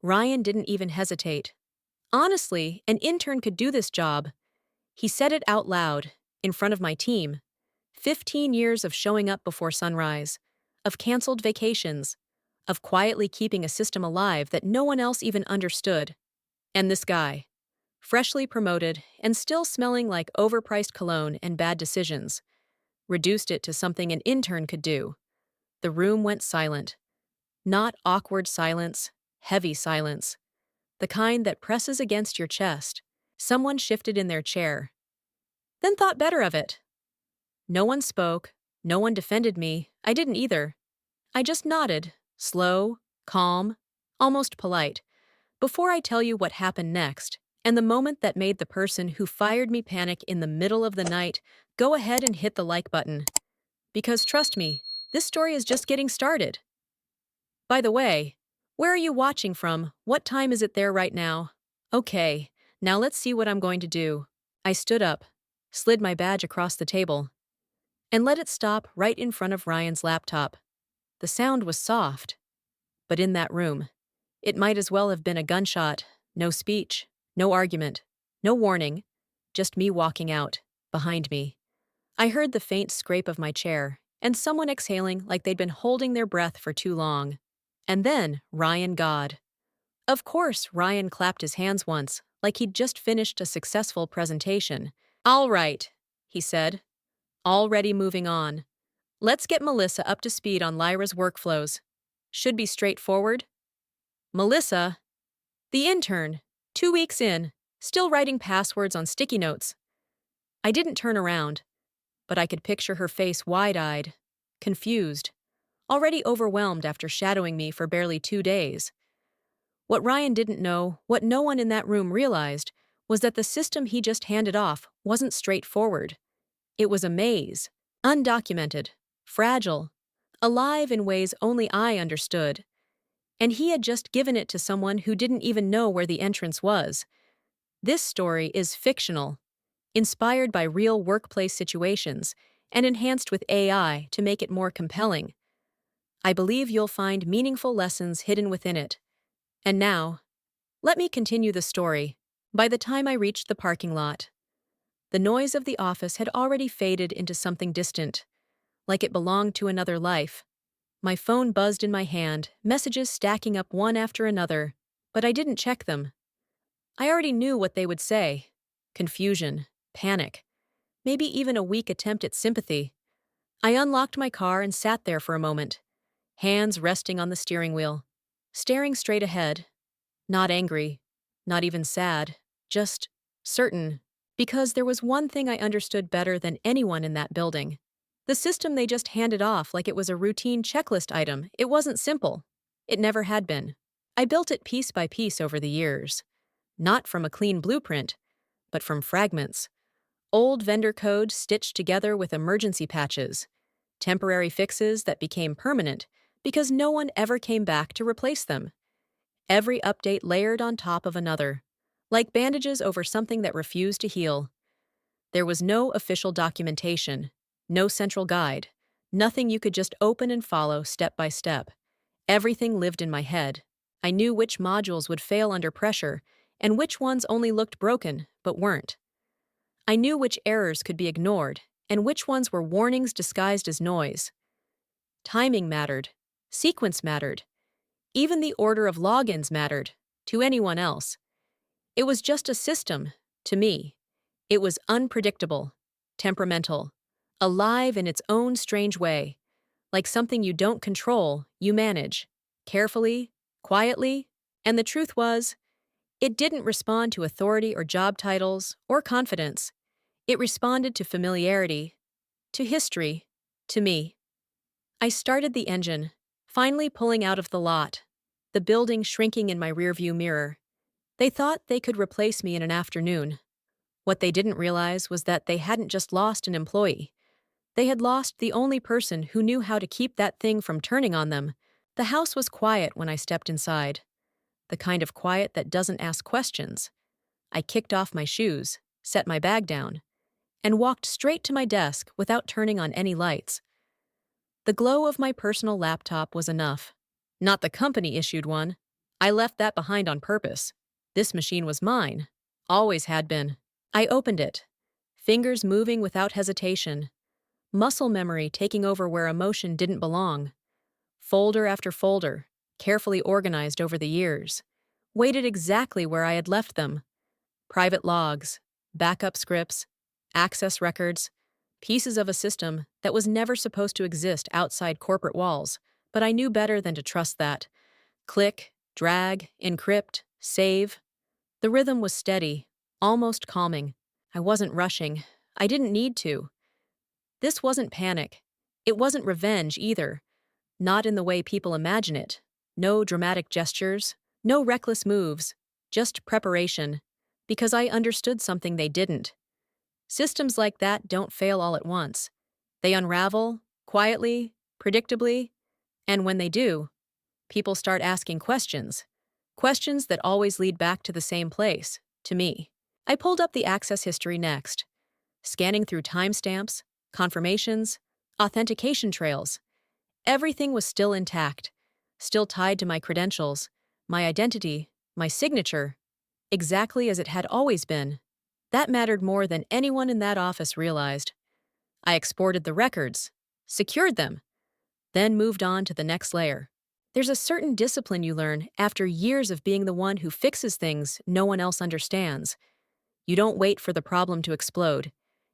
Ryan didn't even hesitate. Honestly, an intern could do this job. He said it out loud, in front of my team. 15 years of showing up before sunrise, of canceled vacations, of quietly keeping a system alive that no one else even understood. And this guy, freshly promoted and still smelling like overpriced cologne and bad decisions, reduced it to something an intern could do. The room went silent. Not awkward silence, heavy silence. The kind that presses against your chest. Someone shifted in their chair, then thought better of it. No one spoke, no one defended me, I didn't either. I just nodded, slow, calm, almost polite. Before I tell you what happened next, and the moment that made the person who fired me panic in the middle of the night, go ahead and hit the like button. Because trust me, this story is just getting started. By the way, where are you watching from? What time is it there right now? Okay, now let's see what I'm going to do. I stood up, slid my badge across the table, and let it stop right in front of Ryan's laptop. The sound was soft, but in that room, it might as well have been a gunshot. No speech, no argument, no warning, just me walking out, behind me. I heard the faint scrape of my chair, and someone exhaling like they'd been holding their breath for too long. And then, Ryan God. Of course, Ryan clapped his hands once, like he'd just finished a successful presentation. All right, he said, already moving on. Let's get Melissa up to speed on Lyra's workflows. Should be straightforward. Melissa, the intern, 2 weeks in, still writing passwords on sticky notes. I didn't turn around, but I could picture her face wide-eyed, confused, already overwhelmed after shadowing me for barely 2 days. What Ryan didn't know, what no one in that room realized, was that the system he just handed off wasn't straightforward. It was a maze, undocumented, fragile, alive in ways only I understood. And he had just given it to someone who didn't even know where the entrance was. This story is fictional, inspired by real workplace situations, and enhanced with AI to make it more compelling. I believe you'll find meaningful lessons hidden within it. And now, let me continue the story. By the time I reached the parking lot, the noise of the office had already faded into something distant, like it belonged to another life. My phone buzzed in my hand, messages stacking up one after another, but I didn't check them. I already knew what they would say. Confusion, panic, maybe even a weak attempt at sympathy. I unlocked my car and sat there for a moment, hands resting on the steering wheel, staring straight ahead. Not angry, not even sad, just certain, because there was one thing I understood better than anyone in that building. The system they just handed off like it was a routine checklist item, it wasn't simple. It never had been. I built it piece by piece over the years. Not from a clean blueprint, but from fragments. Old vendor code stitched together with emergency patches. Temporary fixes that became permanent because no one ever came back to replace them. Every update layered on top of another, like bandages over something that refused to heal. There was no official documentation, no central guide, nothing you could just open and follow step by step. Everything lived in my head. I knew which modules would fail under pressure and which ones only looked broken but weren't. I knew which errors could be ignored and which ones were warnings disguised as noise. Timing mattered. Sequence mattered. Even the order of logins mattered, to anyone else. It was just a system, to me. It was unpredictable, temperamental, alive in its own strange way, like something you don't control, you manage, carefully, quietly, and the truth was, it didn't respond to authority or job titles or confidence. It responded to familiarity, to history, to me. I started the engine, finally pulling out of the lot, the building shrinking in my rearview mirror. They thought they could replace me in an afternoon. What they didn't realize was that they hadn't just lost an employee. They had lost the only person who knew how to keep that thing from turning on them. The house was quiet when I stepped inside. The kind of quiet that doesn't ask questions. I kicked off my shoes, set my bag down, and walked straight to my desk without turning on any lights. The glow of my personal laptop was enough. Not the company-issued one, I left that behind on purpose. This machine was mine. Always had been. I opened it, fingers moving without hesitation, muscle memory taking over where emotion didn't belong. Folder after folder, carefully organized over the years, waited exactly where I had left them. Private logs, backup scripts, access records, pieces of a system that was never supposed to exist outside corporate walls, but I knew better than to trust that. Click, drag, encrypt, save. The rhythm was steady, almost calming. I wasn't rushing. I didn't need to. This wasn't panic. It wasn't revenge either. Not in the way people imagine it. No dramatic gestures, no reckless moves, just preparation. Because I understood something they didn't. Systems like that don't fail all at once. They unravel, quietly, predictably, and when they do, people start asking questions. Questions that always lead back to the same place, to me. I pulled up the access history next, scanning through timestamps, confirmations, authentication trails. Everything was still intact, still tied to my credentials, my identity, my signature, exactly as it had always been. That mattered more than anyone in that office realized. I exported the records, secured them, then moved on to the next layer. There's a certain discipline you learn after years of being the one who fixes things no one else understands. You don't wait for the problem to explode.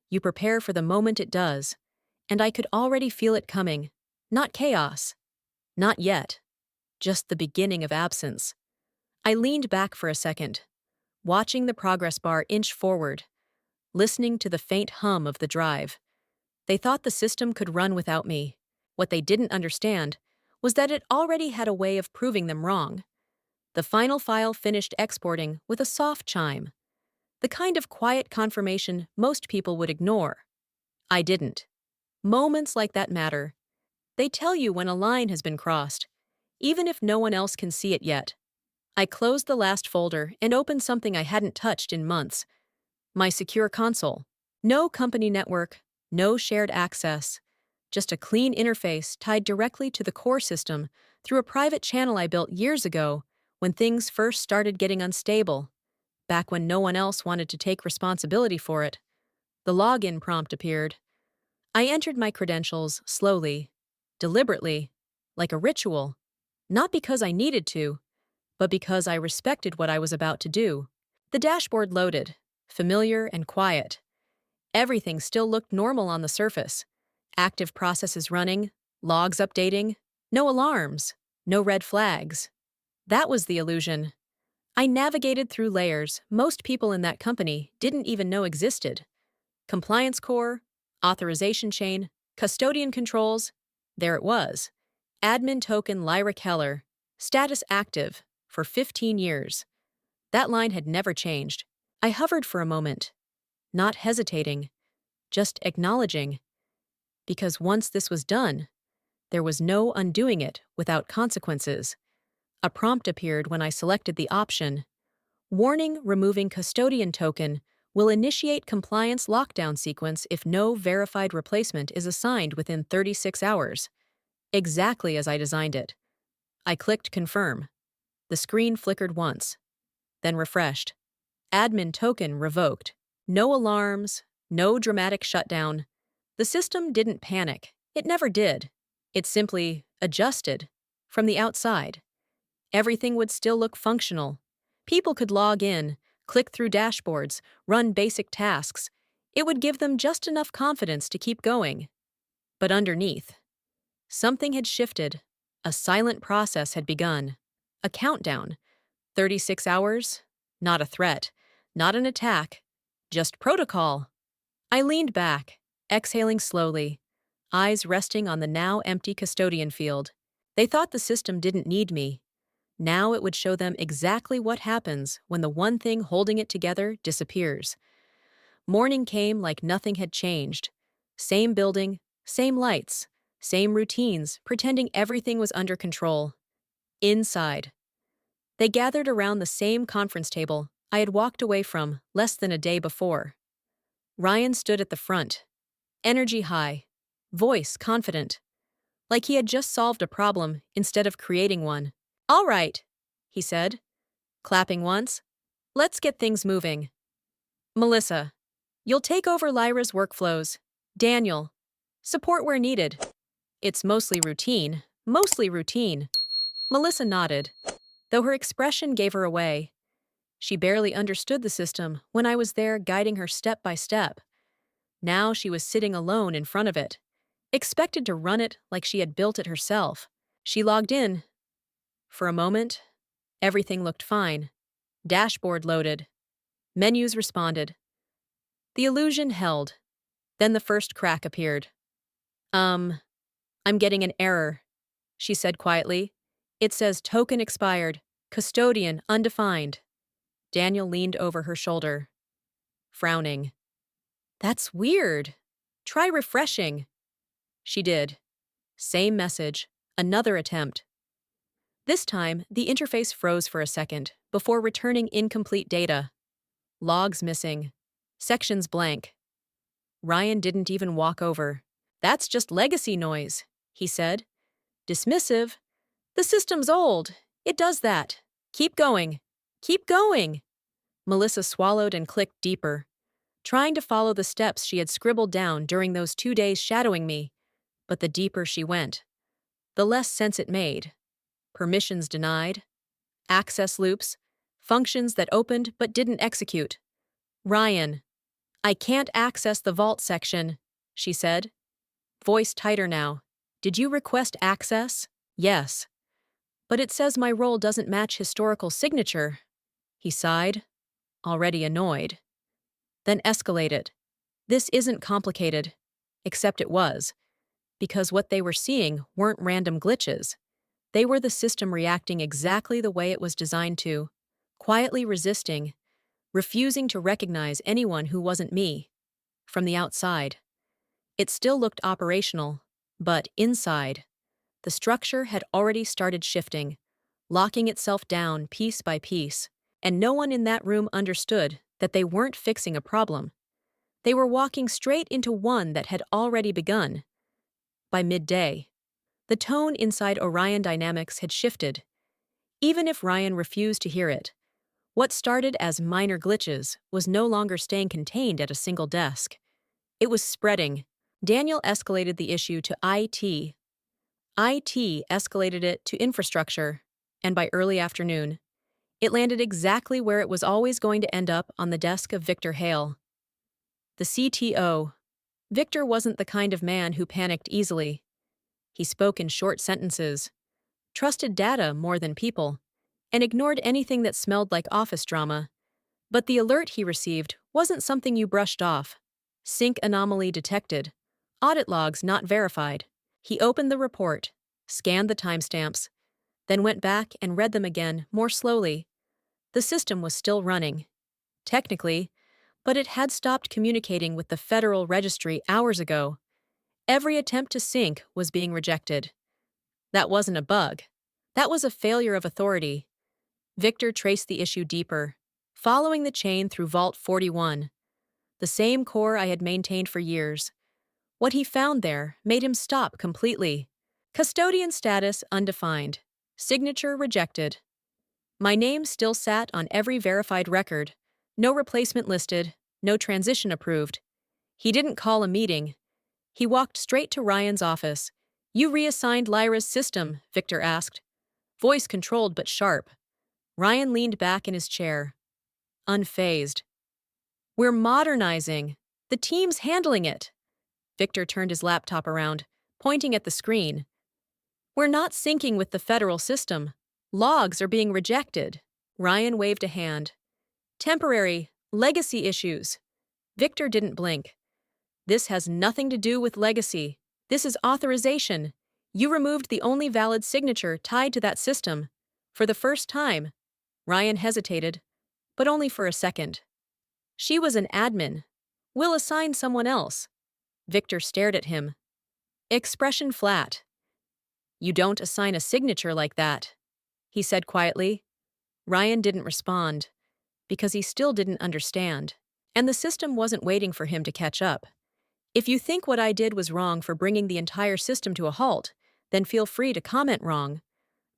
You prepare for the moment it does. And I could already feel it coming. Not chaos. Not yet. Just the beginning of absence. I leaned back for a second, watching the progress bar inch forward, listening to the faint hum of the drive. They thought the system could run without me. What they didn't understand was that it already had a way of proving them wrong. The final file finished exporting with a soft chime, the kind of quiet confirmation most people would ignore. I didn't. Moments like that matter. They tell you when a line has been crossed, even if no one else can see it yet. I closed the last folder and opened something I hadn't touched in months. My secure console. No company network, no shared access. Just a clean interface tied directly to the core system through a private channel I built years ago when things first started getting unstable, back when no one else wanted to take responsibility for it. The login prompt appeared. I entered my credentials slowly, deliberately, like a ritual, not because I needed to, but because I respected what I was about to do. The dashboard loaded, familiar and quiet. Everything still looked normal on the surface. Active processes running, logs updating, no alarms, no red flags. That was the illusion. I navigated through layers most people in that company didn't even know existed. Compliance core, authorization chain, custodian controls. There it was. Admin token Lyra Keller, status active, for 15 years. That line had never changed. I hovered for a moment, not hesitating, just acknowledging. Because once this was done, there was no undoing it without consequences. A prompt appeared when I selected the option. Warning: removing custodian token will initiate compliance lockdown sequence if no verified replacement is assigned within 36 hours. Exactly as I designed it. I clicked confirm. The screen flickered once, then refreshed. Admin token revoked. No alarms, no dramatic shutdown. The system didn't panic. It never did. It simply adjusted from the outside. Everything would still look functional. People could log in, click through dashboards, run basic tasks. It would give them just enough confidence to keep going. But underneath, something had shifted. A silent process had begun. A countdown. 36 hours? Not a threat. Not an attack. Just protocol. I leaned back, exhaling slowly, eyes resting on the now empty custodian field. They thought the system didn't need me. Now it would show them exactly what happens when the one thing holding it together disappears. Morning came like nothing had changed. Same building, same lights, same routines, pretending everything was under control. Inside, they gathered around the same conference table I had walked away from less than a day before. Ryan stood at the front, energy high, voice confident, like he had just solved a problem instead of creating one. "All right," he said, clapping once. Let's get things moving. Melissa, you'll take over Lyra's workflows. Daniel, support where needed. It's mostly routine, mostly routine. Melissa nodded, though her expression gave her away. She barely understood the system when I was there guiding her step by step. Now she was sitting alone in front of it, expected to run it like she had built it herself. She logged in. For a moment, everything looked fine. Dashboard loaded. Menus responded. The illusion held. Then the first crack appeared. I'm getting an error, she said quietly. It says token expired, custodian undefined. Daniel leaned over her shoulder, frowning. That's weird. Try refreshing. She did. Same message. Another attempt. This time, the interface froze for a second before returning incomplete data. Logs missing. Sections blank. Ryan didn't even walk over. That's just legacy noise, he said. Dismissive. The system's old. It does that. Keep going. Keep going. Melissa swallowed and clicked deeper, trying to follow the steps she had scribbled down during those 2 days shadowing me. But the deeper she went, the less sense it made. Permissions denied. Access loops. Functions that opened but didn't execute. Ryan, I can't access the vault section, she said. Voice tighter now. Did you request access? Yes. But it says my role doesn't match historical signature. He sighed, already annoyed. Then escalated. This isn't complicated. Except it was. Because what they were seeing weren't random glitches. They were the system reacting exactly the way it was designed to, quietly resisting, refusing to recognize anyone who wasn't me. From the outside. It still looked operational, but inside, the structure had already started shifting, locking itself down piece by piece, and no one in that room understood that they weren't fixing a problem. They were walking straight into one that had already begun. By midday, the tone inside Orion Dynamics had shifted. Even if Ryan refused to hear it, what started as minor glitches was no longer staying contained at a single desk. It was spreading. Daniel escalated the issue to IT. IT escalated it to infrastructure, and by early afternoon, it landed exactly where it was always going to end up, on the desk of Victor Hale. The CTO. Victor wasn't the kind of man who panicked easily. He spoke in short sentences, trusted data more than people, and ignored anything that smelled like office drama. But the alert he received wasn't something you brushed off. Sync anomaly detected. Audit logs not verified. He opened the report, scanned the timestamps, then went back and read them again, more slowly. The system was still running. Technically, but it had stopped communicating with the Federal Registry hours ago. Every attempt to sync was being rejected. That wasn't a bug. That was a failure of authority. Victor traced the issue deeper, following the chain through Vault 41, the same core I had maintained for years. What he found there made him stop completely. Custodian status undefined. Signature rejected. My name still sat on every verified record. No replacement listed, no transition approved. He didn't call a meeting. He walked straight to Ryan's office. You reassigned Lyra's system, Victor asked. Voice controlled but sharp. Ryan leaned back in his chair, unfazed. We're modernizing. The team's handling it. Victor turned his laptop around, pointing at the screen. We're not syncing with the federal system. Logs are being rejected. Ryan waved a hand. Temporary, legacy issues. Victor didn't blink. This has nothing to do with legacy. This is authorization. You removed the only valid signature tied to that system. For the first time. Ryan hesitated, but only for a second. She was an admin. We'll assign someone else. Victor stared at him. Expression flat. You don't assign a signature like that, he said quietly. Ryan didn't respond, because he still didn't understand, and the system wasn't waiting for him to catch up. If you think what I did was wrong for bringing the entire system to a halt, then feel free to comment wrong.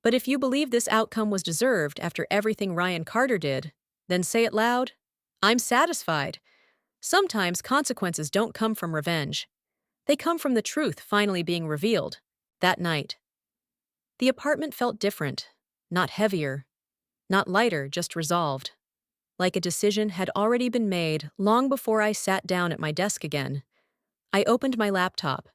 But if you believe this outcome was deserved after everything Ryan Carter did, then say it loud. I'm satisfied. Sometimes consequences don't come from revenge. They come from the truth finally being revealed. That night, the apartment felt different, not heavier, not lighter, just resolved. Like a decision had already been made long before I sat down at my desk again. I opened my laptop,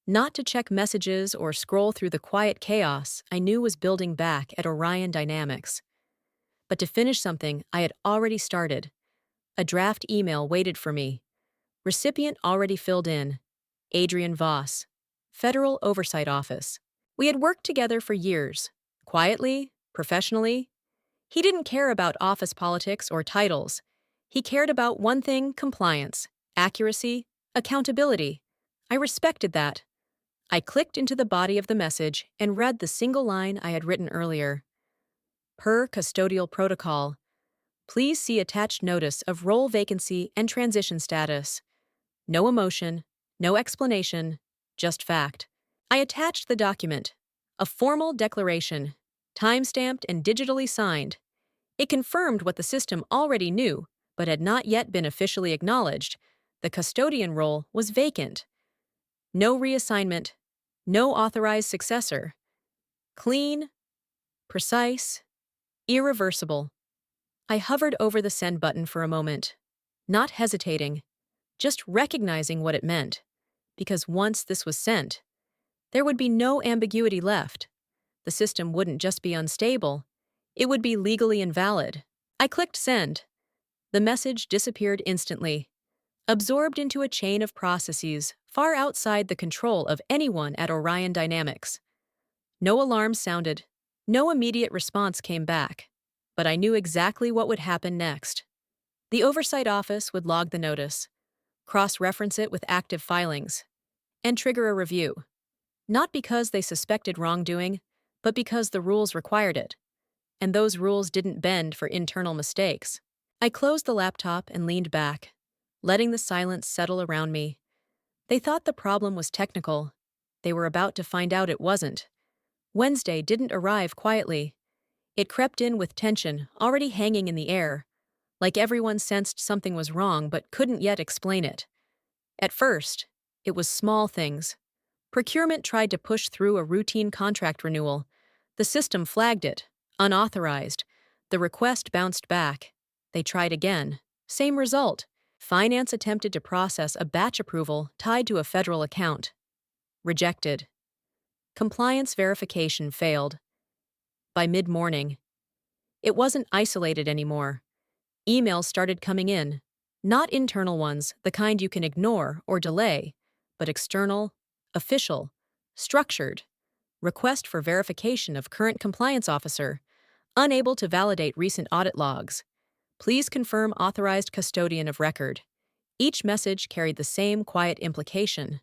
not to check messages or scroll through the quiet chaos I knew was building back at Orion Dynamics, but to finish something I had already started. A draft email waited for me. Recipient already filled in. Adrian Voss, Federal Oversight Office. We had worked together for years, quietly, professionally. He didn't care about office politics or titles. He cared about one thing: compliance, accuracy, accountability. I respected that. I clicked into the body of the message and read the single line I had written earlier. Per custodial protocol, please see attached notice of role vacancy and transition status. No emotion, no explanation, just fact. I attached the document, a formal declaration, time-stamped and digitally signed. It confirmed what the system already knew, but had not yet been officially acknowledged. The custodian role was vacant. No reassignment, no authorized successor. Clean, precise, irreversible. I hovered over the send button for a moment, not hesitating, just recognizing what it meant. Because once this was sent, there would be no ambiguity left. The system wouldn't just be unstable, it would be legally invalid. I clicked send. The message disappeared instantly, absorbed into a chain of processes far outside the control of anyone at Orion Dynamics. No alarms sounded, no immediate response came back, but I knew exactly what would happen next. The Oversight Office would log the notice, cross-reference it with active filings, and trigger a review. Not because they suspected wrongdoing, but because the rules required it. And those rules didn't bend for internal mistakes. I closed the laptop and leaned back, letting the silence settle around me. They thought the problem was technical. They were about to find out it wasn't. Wednesday didn't arrive quietly. It crept in with tension already hanging in the air, like everyone sensed something was wrong but couldn't yet explain it. At first, it was small things. Procurement tried to push through a routine contract renewal. The system flagged it, unauthorized. The request bounced back. They tried again. Same result. Finance attempted to process a batch approval tied to a federal account. Rejected. Compliance verification failed. By mid-morning, it wasn't isolated anymore. Emails started coming in. Not internal ones, the kind you can ignore or delay, but external, official, structured. Request for verification of current compliance officer. Unable to validate recent audit logs. Please confirm authorized custodian of record. Each message carried the same quiet implication.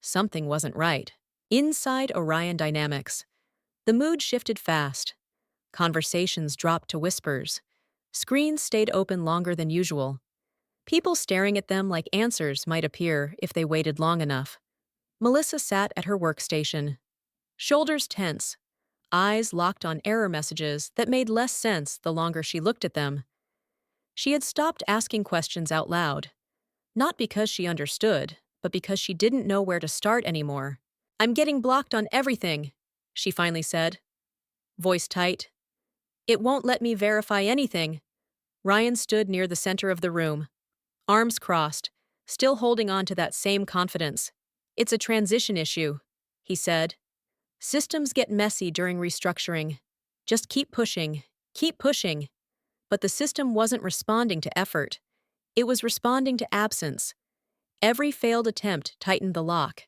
Something wasn't right. Inside Orion Dynamics, the mood shifted fast. Conversations dropped to whispers. Screens stayed open longer than usual. People staring at them like answers might appear if they waited long enough. Melissa sat at her workstation, shoulders tense, eyes locked on error messages that made less sense the longer she looked at them. She had stopped asking questions out loud, not because she understood, but because she didn't know where to start anymore. I'm getting blocked on everything, she finally said, voice tight. It won't let me verify anything. Ryan stood near the center of the room, arms crossed, still holding on to that same confidence. It's a transition issue, he said. Systems get messy during restructuring. Just keep pushing, keep pushing. But the system wasn't responding to effort. It was responding to absence. Every failed attempt tightened the lock.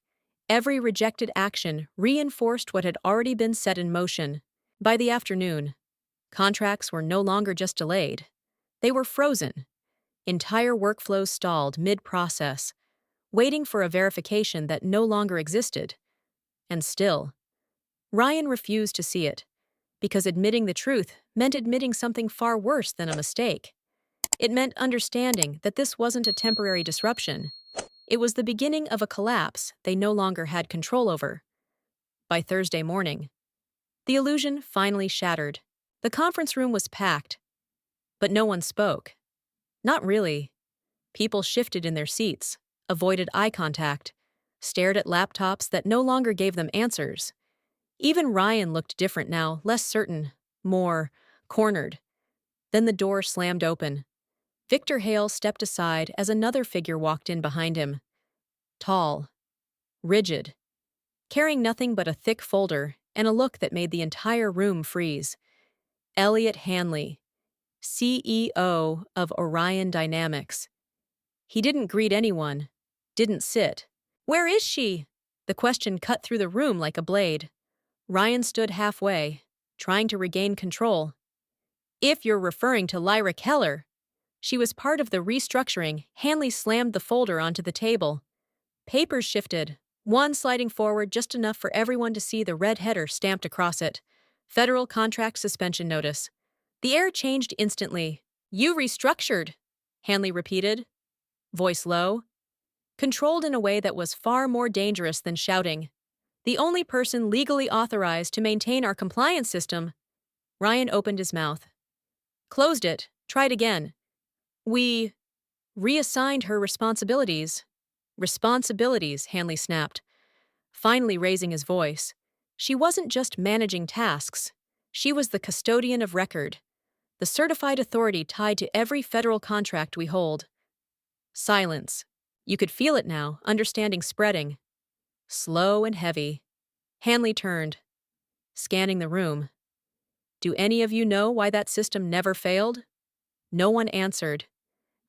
Every rejected action reinforced what had already been set in motion. By the afternoon, contracts were no longer just delayed. They were frozen. Entire workflows stalled mid-process, waiting for a verification that no longer existed. And still, Ryan refused to see it, because admitting the truth meant admitting something far worse than a mistake. It meant understanding that this wasn't a temporary disruption. It was the beginning of a collapse they no longer had control over. By Thursday morning, The illusion finally shattered. The conference room was packed, but no one spoke. Not really. People shifted in their seats, avoided eye contact, stared at laptops that no longer gave them answers. Even Ryan looked different now, less certain, more cornered. Then the door slammed open. Victor Hale stepped aside as another figure walked in behind him. Tall, rigid, carrying nothing but a thick folder and a look that made the entire room freeze. Elliot Hanley, CEO of Orion Dynamics. He didn't greet anyone, didn't sit. "Where is she?" The question cut through the room like a blade. Ryan stood halfway, trying to regain control. "If you're referring to Lyra Keller." She was part of the restructuring. Hanley slammed the folder onto the table. Papers shifted, one sliding forward just enough for everyone to see the red header stamped across it. Federal Contract Suspension Notice. The air changed instantly. "You restructured," Hanley repeated, voice low, controlled in a way that was far more dangerous than shouting. "The only person legally authorized to maintain our compliance system." Ryan opened his mouth. Closed it, tried again. "We reassigned her responsibilities." "Responsibilities," Hanley snapped, finally raising his voice. "She wasn't just managing tasks. She was the custodian of record, the certified authority tied to every federal contract we hold." Silence. You could feel it now, understanding spreading. Slow and heavy. Hanley turned, scanning the room. "Do any of you know why that system never failed?" No one answered.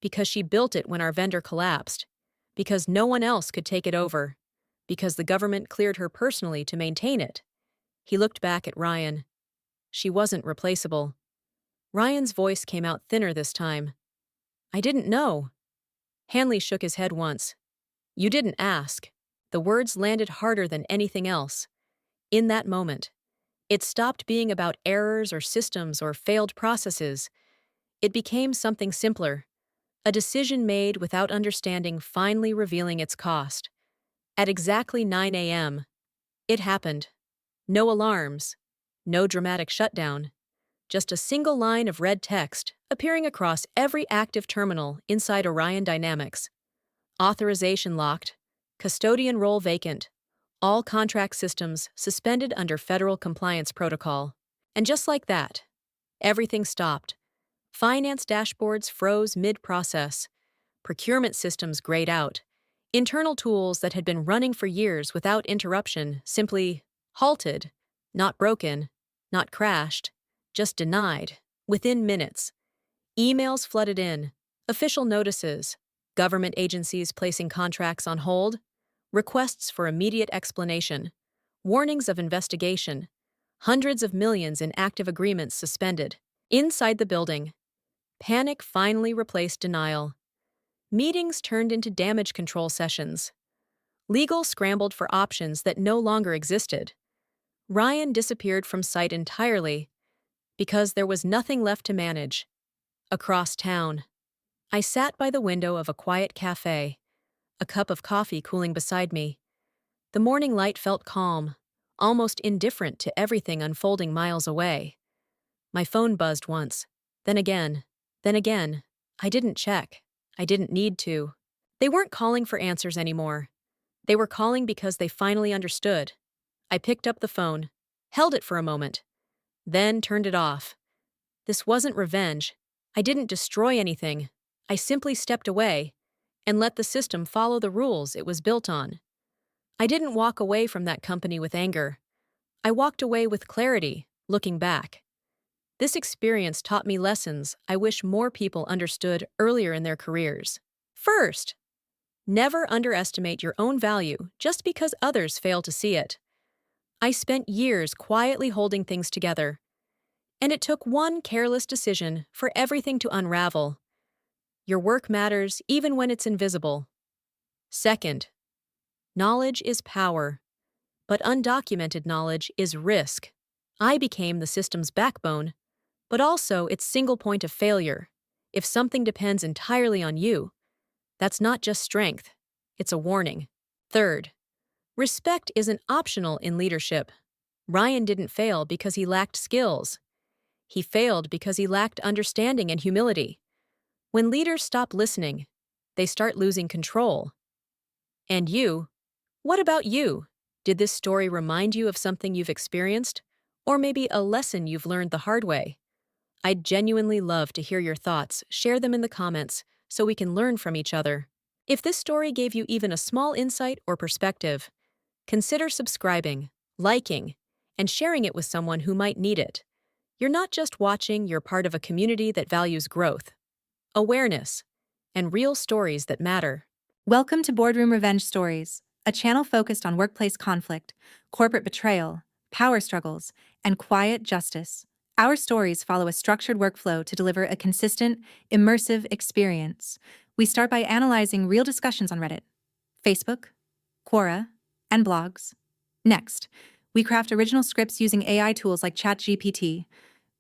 "Because she built it when our vendor collapsed. Because no one else could take it over. Because the government cleared her personally to maintain it." He looked back at Ryan. "She wasn't replaceable." Ryan's voice came out thinner this time. "I didn't know." Hanley shook his head once. "You didn't ask." The words landed harder than anything else. In that moment, it stopped being about errors or systems or failed processes. It became something simpler. A decision made without understanding, finally revealing its cost. At exactly 9 a.m., it happened. No alarms, no dramatic shutdown, just a single line of red text appearing across every active terminal inside Orion Dynamics. Authorization locked, custodian role vacant, all contract systems suspended under federal compliance protocol. And just like that, everything stopped. Finance dashboards froze mid-process. Procurement systems grayed out. Internal tools that had been running for years without interruption simply halted, not broken, not crashed, just denied. Within minutes, emails flooded in, official notices, government agencies placing contracts on hold, requests for immediate explanation, warnings of investigation, hundreds of millions in active agreements suspended. Inside the building, panic finally replaced denial. Meetings turned into damage control sessions. Legal scrambled for options that no longer existed. Ryan disappeared from sight entirely because there was nothing left to manage. Across town, I sat by the window of a quiet cafe, a cup of coffee cooling beside me. The morning light felt calm, almost indifferent to everything unfolding miles away. My phone buzzed once, then again, then again. I didn't check. I didn't need to. They weren't calling for answers anymore. They were calling because they finally understood. I picked up the phone, held it for a moment, then turned it off. This wasn't revenge. I didn't destroy anything. I simply stepped away and let the system follow the rules it was built on. I didn't walk away from that company with anger. I walked away with clarity, looking back. This experience taught me lessons I wish more people understood earlier in their careers. First, never underestimate your own value just because others fail to see it. I spent years quietly holding things together, and it took one careless decision for everything to unravel. Your work matters even when it's invisible. Second, knowledge is power, but undocumented knowledge is risk. I became the system's backbone, but also its single point of failure. If something depends entirely on you, that's not just strength, it's a warning. Third, respect isn't optional in leadership. Ryan didn't fail because he lacked skills. He failed because he lacked understanding and humility. When leaders stop listening, they start losing control. And you? What about you? Did this story remind you of something you've experienced? Or maybe a lesson you've learned the hard way? I'd genuinely love to hear your thoughts. Share them in the comments so we can learn from each other. If this story gave you even a small insight or perspective, consider subscribing, liking, and sharing it with someone who might need it. You're not just watching, you're part of a community that values growth, awareness, and real stories that matter. Welcome to Boardroom Revenge Stories, a channel focused on workplace conflict, corporate betrayal, power struggles, and quiet justice. Our stories follow a structured workflow to deliver a consistent, immersive experience. We start by analyzing real discussions on Reddit, Facebook, Quora, and blogs. Next, we craft original scripts using AI tools like ChatGPT.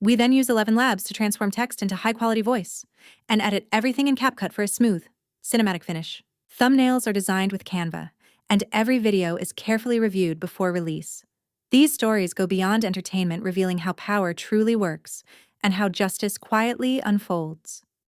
We then use 11 Labs to transform text into high-quality voice and edit everything in CapCut for a smooth, cinematic finish. Thumbnails are designed with Canva, and every video is carefully reviewed before release. These stories go beyond entertainment, revealing how power truly works and how justice quietly unfolds.